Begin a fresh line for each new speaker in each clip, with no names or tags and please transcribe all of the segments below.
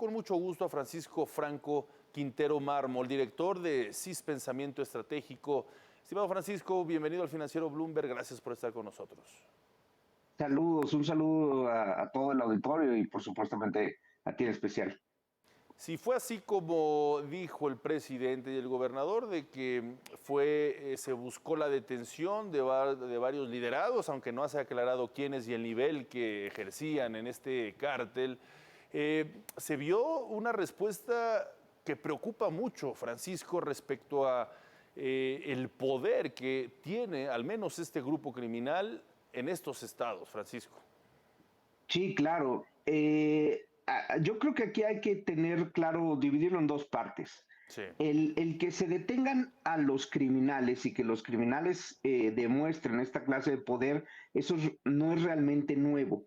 con mucho gusto a Francisco Franco Quintero Mármol, director de CIS Pensamiento Estratégico. Estimado Francisco, bienvenido al Financiero Bloomberg, gracias por estar con nosotros.
Saludos, un saludo a todo el auditorio y por supuestamente a ti en especial.
Si fue así como dijo el presidente y el gobernador, de que se buscó la detención de varios liderados, aunque no se ha aclarado quiénes y el nivel que ejercían en este cártel, se vio una respuesta que preocupa mucho, Francisco, respecto a el poder que tiene al menos este grupo criminal en estos estados, Francisco.
Sí, claro. Yo creo que aquí hay que tener claro, dividirlo en dos partes.
Sí,
El que se detengan a los criminales y que los criminales demuestren esta clase de poder, no es realmente nuevo.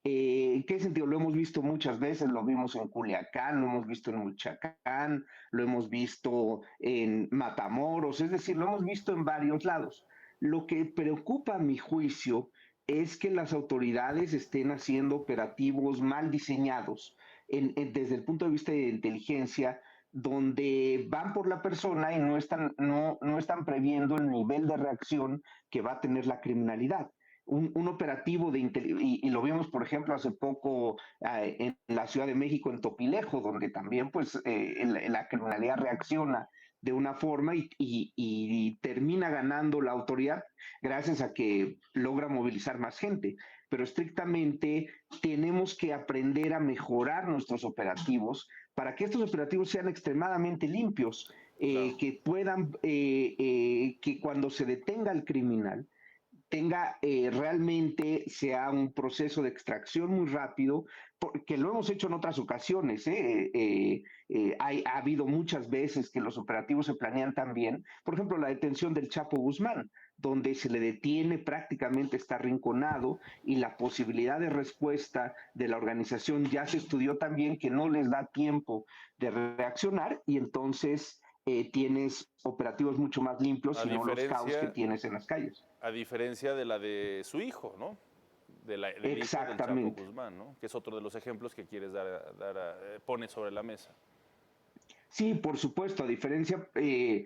¿En qué sentido? Lo hemos visto muchas veces, lo vimos en Culiacán, lo hemos visto en Michoacán, lo hemos visto en Matamoros, es decir, lo hemos visto en varios lados. Lo que preocupa a mi juicio es que las autoridades estén haciendo operativos mal diseñados desde el punto de vista de inteligencia, donde van por la persona y no están previendo el nivel de reacción que va a tener la criminalidad. Un operativo y lo vimos, por ejemplo, hace poco en la Ciudad de México, en Topilejo, donde también pues la criminalidad reacciona de una forma y termina ganando la autoridad gracias a que logra movilizar más gente. Pero estrictamente tenemos que aprender a mejorar nuestros operativos para que estos operativos sean extremadamente limpios,
claro.
que cuando se detenga el criminal, realmente sea un proceso de extracción muy rápido, porque lo hemos hecho en otras ocasiones. Ha habido muchas veces que los operativos se planean tan bien. Por ejemplo, la detención del Chapo Guzmán, donde se le detiene, prácticamente está arrinconado y la posibilidad de respuesta de la organización ya se estudió también que no les da tiempo de reaccionar y entonces tienes operativos mucho más limpios
A
y no los caos que
diferencia,
tienes en las calles.
a diferencia de la de su hijo, ¿no? Del hijo del Chapo
Exactamente.
Guzmán, ¿no? Que es otro de los ejemplos que quieres pone sobre la mesa.
Sí, por supuesto, a diferencia de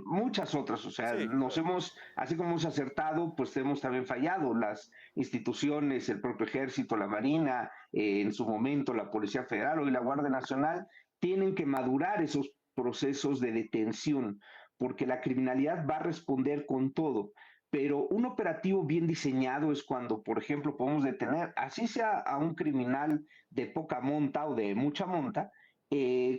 muchas otras, o sea,
Sí, claro.
así como hemos acertado, pues hemos también fallado. Las instituciones, el propio Ejército, la Marina, en su momento la Policía Federal o la Guardia Nacional, tienen que madurar esos procesos de detención, porque la criminalidad va a responder con todo. Pero un operativo bien diseñado es cuando, por ejemplo, podemos detener, así sea a un criminal de poca monta o de mucha monta,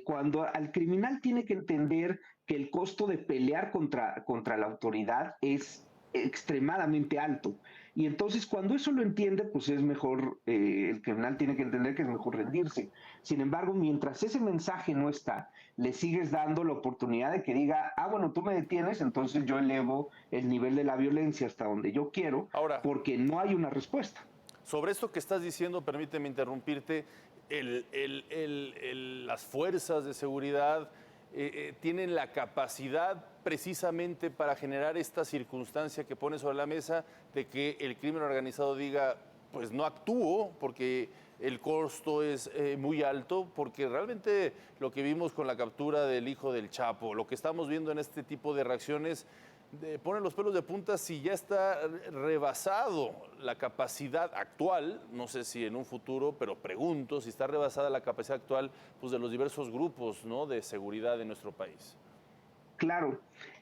cuando al criminal tiene que entender que el costo de pelear contra la autoridad es extremadamente alto. Y entonces cuando eso lo entiende, pues es mejor, el criminal tiene que entender que es mejor rendirse. Sin embargo, mientras ese mensaje no está, le sigues dando la oportunidad de que diga, bueno, tú me detienes, entonces yo elevo el nivel de la violencia hasta donde yo quiero,
Ahora,
porque no hay una respuesta.
sobre esto que estás diciendo, permíteme interrumpirte, las fuerzas de seguridad tienen la capacidad precisamente para generar esta circunstancia que pone sobre la mesa de que el crimen organizado diga, pues no actúo porque el costo es muy alto, porque realmente lo que vimos con la captura del hijo del Chapo, lo que estamos viendo en este tipo de reacciones, pone los pelos de punta si ya está rebasado la capacidad actual, no sé si en un futuro, pero pregunto si está rebasada la capacidad actual pues, de los diversos grupos, ¿no?, de seguridad de nuestro país.
Claro,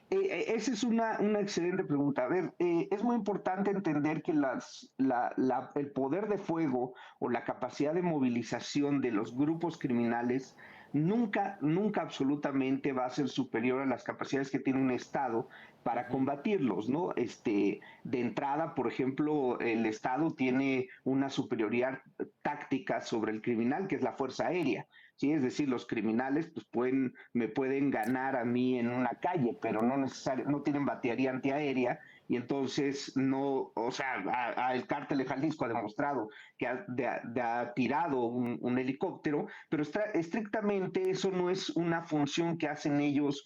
esa es una excelente pregunta. A ver, es muy importante entender que el poder de fuego o la capacidad de movilización de los grupos criminales nunca absolutamente va a ser superior a las capacidades que tiene un Estado para combatirlos, ¿no? De entrada, por ejemplo, el Estado tiene una superioridad táctica sobre el criminal, que es la Fuerza Aérea. ¿Sí? Es decir, los criminales pues me pueden ganar a mí en una calle, pero no tienen batería antiaérea y entonces no, o sea, el cártel de Jalisco ha demostrado que ha tirado un helicóptero, pero estrictamente eso no es una función que hacen ellos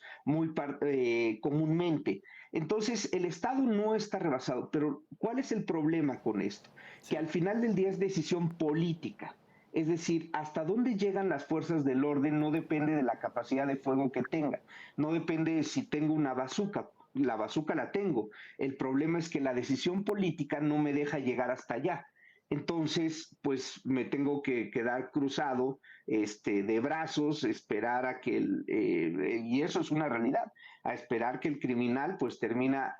comúnmente. Entonces, el Estado no está rebasado, pero ¿cuál es el problema con esto? Que
Sí,
al final del día es decisión política. Es decir, hasta dónde llegan las fuerzas del orden no depende de la capacidad de fuego que tenga, no depende de si tengo una bazuca. La bazuca la tengo. El problema es que la decisión política no me deja llegar hasta allá. Entonces, pues me tengo que quedar cruzado de brazos, esperar a que y eso es una realidad, a esperar que el criminal pues termina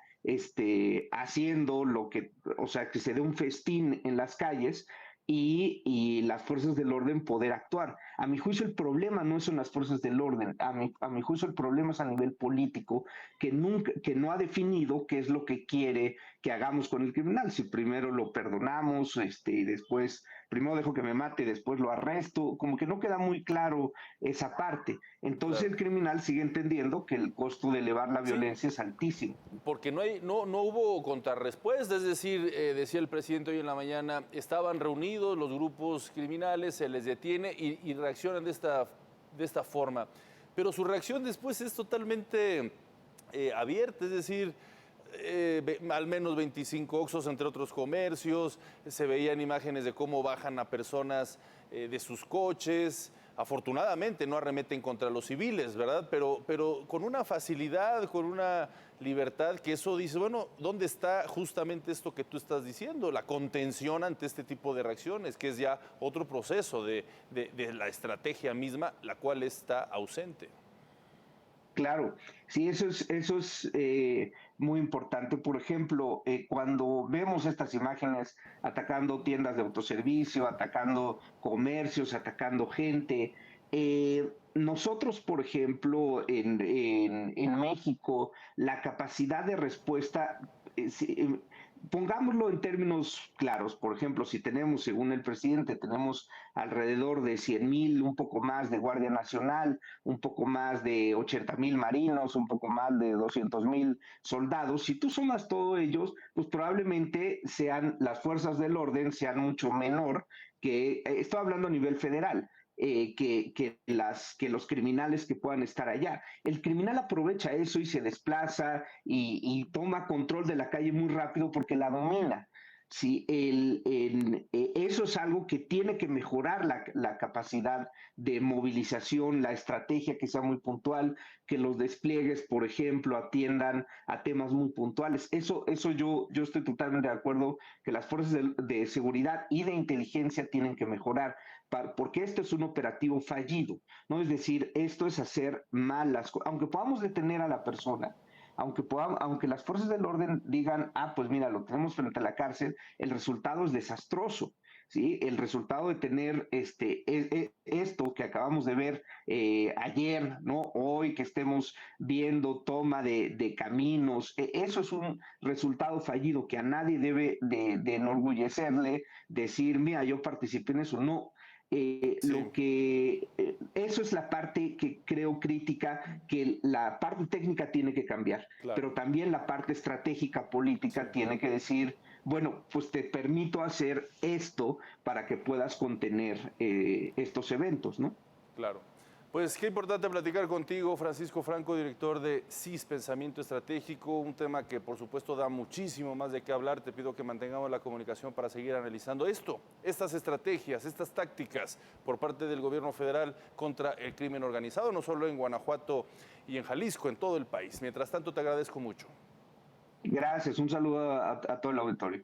haciendo lo que, o sea, que se dé un festín en las calles y las fuerzas del orden poder actuar. A mi juicio el problema no son las fuerzas del orden, a mi juicio el problema es a nivel político que no ha definido qué es lo que quiere que hagamos con el criminal. Si primero lo perdonamos y después, primero dejo que me mate, después lo arresto, como que no queda muy claro esa parte. Entonces
Claro.
el criminal sigue entendiendo que el costo de elevar la
Sí,
violencia es altísimo.
porque no hubo contrarrespuesta, es decir, decía el presidente hoy en la mañana, estaban reunidos los grupos criminales, se les detiene y reaccionan de esta forma. Pero su reacción después es totalmente abierta, es decir, al menos 25 oxxos entre otros comercios, se veían imágenes de cómo bajan a personas de sus coches. Afortunadamente no arremeten contra los civiles, ¿verdad? Pero con una facilidad, con una libertad que eso dice, bueno, ¿dónde está justamente esto que tú estás diciendo? La contención ante este tipo de reacciones, que es ya otro proceso de la estrategia misma, la cual está ausente.
Claro, sí, eso es muy importante. Por ejemplo, cuando vemos estas imágenes atacando tiendas de autoservicio, atacando comercios, atacando gente, nosotros, por ejemplo, en México, la capacidad de respuesta, pongámoslo en términos claros, por ejemplo, si tenemos, según el presidente, tenemos alrededor de 100,000, un poco más de Guardia Nacional, un poco más de 80,000 marinos, un poco más de 200,000 soldados. Si tú sumas todos ellos, pues probablemente sean las fuerzas del orden sean mucho menor que, estoy hablando a nivel federal, que los criminales que puedan estar allá. El criminal aprovecha eso y se desplaza y toma control de la calle muy rápido porque la domina. Sí, eso es algo que tiene que mejorar la capacidad de movilización, la estrategia que sea muy puntual, que los despliegues, por ejemplo, atiendan a temas muy puntuales. Eso yo estoy totalmente de acuerdo que las fuerzas de seguridad y de inteligencia tienen que mejorar, porque esto es un operativo fallido, ¿no? Es decir, esto es hacer malas cosas. Aunque podamos detener a la persona, aunque las fuerzas del orden digan, ah, pues mira, lo tenemos frente a la cárcel, el resultado es desastroso. ¿Sí? El resultado de tener esto que acabamos de ver ayer, ¿no? Hoy que estemos viendo toma de caminos, eso es un resultado fallido que a nadie debe de enorgullecerle, decir, mira, yo participé en eso. No,
Sí,
eso es la parte que creo crítica, que la parte técnica tiene que cambiar,
claro,
pero también la parte estratégica
sí,
política tiene que decir, bueno, pues te permito hacer esto para que puedas contener estos eventos, ¿no?
claro. Pues qué importante platicar contigo, Francisco Franco, director de CIS Pensamiento Estratégico, un tema que por supuesto da muchísimo más de qué hablar. Te pido que mantengamos la comunicación para seguir analizando estas estrategias, estas tácticas por parte del gobierno federal contra el crimen organizado, no solo en Guanajuato y en Jalisco, en todo el país. Mientras tanto, te agradezco mucho.
Gracias, un saludo a todo el auditorio.